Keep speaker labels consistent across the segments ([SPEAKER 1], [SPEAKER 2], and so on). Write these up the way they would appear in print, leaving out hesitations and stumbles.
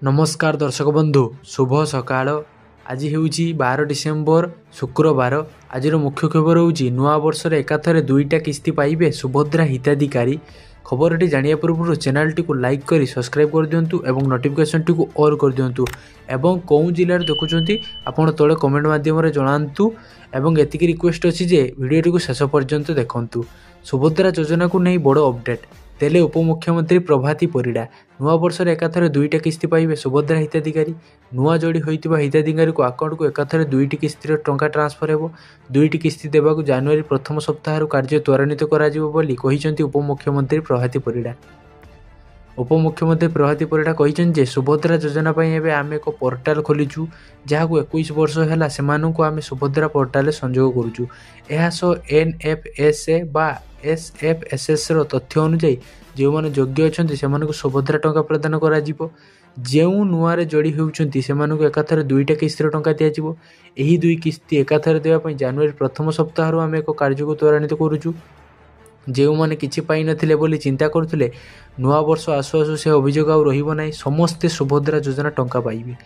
[SPEAKER 1] नमस्कार दर्शक बंधु शुभ सकाळ। आज हूँ 12 डिसेम्बर शुक्रवार। आज मुख्य खबर हूँ नुआ वर्ष एकाथरे दुईटा किस्ती पाइबे सुभद्रा हिताधिकारी। खबरटी जानिया पूर्व चैनल टी लाइक करी सब्सक्राइब कर दिंतु एवं नोटिफिकेशन टी ऑन कर दिंतु एवं कौ जिले देखुंत आपड़ तले कमेंट माध्यम जनातु एवं एतिकी रिक्वेस्ट अच्छी जे वीडियो शेष पर्यंत देखंतु। सुभद्रा योजना को नहीं बड़ अपडेट तेले उपमुख्यमंत्री प्रभाती परिड़ा नुआ वर्ष एकाथरे दुईटा किस्ती पाइबे सुभद्रा हिताधिकारी। नुआ जोड़ी होइतिबा हिताधिकारी को अकाउंट को एकाथरे दुईटी किस्ती टंका ट्रांसफर हेबो। दुईटी किस्ती देबाकू जनवरी प्रथम सप्ताह कार्य त्वरान्वित कराजिबो बोली कहिसेंती उपमुख्यमंत्री प्रभाती परिड़ा। उपमुख्यमंत्री प्रभाती परिड़ा कहिसेंती जे सुभद्रा योजना पई एबे आमे एक पोर्टाल खोलिचु जहाकू 21 वर्ष हैला सेमानकू आमे सुभद्रा पोर्टाल संजोग करूचु। एहा सो एनएफएसए बा एसएफएसएस रो तथ्य अनुसार जो मैंने योग्य अच्छा से सुभद्रा टंका प्रदान करा जो नुआरे जोड़ी होती से एकाथरे दुईटा किस्ती टंका दिज्व। यही दुई किस्ती एकाथरे देवाई जनवरी प्रथम सप्ताह आम एक कार्य को त्वरान्वित करुचु। जो मैंने किसी पाई नथिले बोली चिंता करुले नुआ वर्ष आसु आसु से अभियोग आउ रहिबो नाही, समस्ते सुभद्रा योजना टंका पाइबे।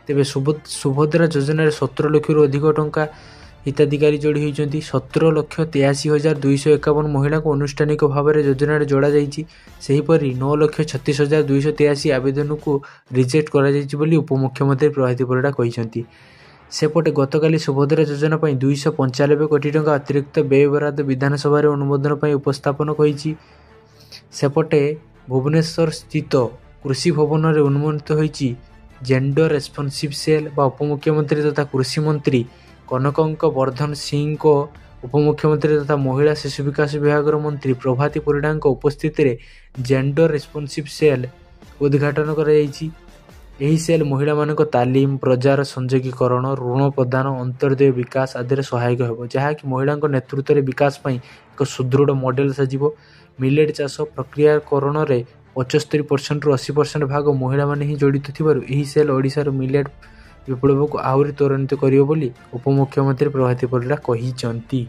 [SPEAKER 1] तेबे सुभद्रा योजन 17 लाख रु अधिक टंका हिताधिकारी जोड़ी होती। 17,83,251 महिला को आनुष्ठानिक भाव में योजन जोड़ा जाहीपरि 9,36,283 आवेदन को रिजेक्ट कर उपमुख्यमंत्री प्रभाती परिड़ा कहते। सेपटे गतकाली सुभद्रा योजना 295 कोटी टंका अतिरिक्त व्यय बराद विधानसभा अनुमोदन पर उपस्थापन कही। सेपटे भुवनेश्वर स्थित कृषि भवन में उन्मोचित होती जेंडर रेस्पॉन्सिव सेल बा उपमुख्यमंत्री तथा कृषि मंत्री कनक वर्धन सिंह को उपमुख्यमंत्री तथा महिला शिशु विकास विभाग मंत्री प्रभाती परिड़ा उपस्थित में जेंडर रेस्पॉन्सिव सेल उद्घाटन कर सेल महिला मान तालीम प्रजार संयोगीकरण ऋण प्रदान अंतर्दय विकास आदि सहायक हो जहाँकि महिला नेतृत्व में विकास एक सुदृढ़ मॉडल साजिब। मिलेट चाष प्रक्रियाकरण में 75% रु 80% भाग महिला माने ही जड़ित थी सेल ओडिशार मिलेट विप्लव को आहरी त्वरान्वित करियो बोली उपमुख्यमंत्री प्रभाती परिड़ा कहिचंती।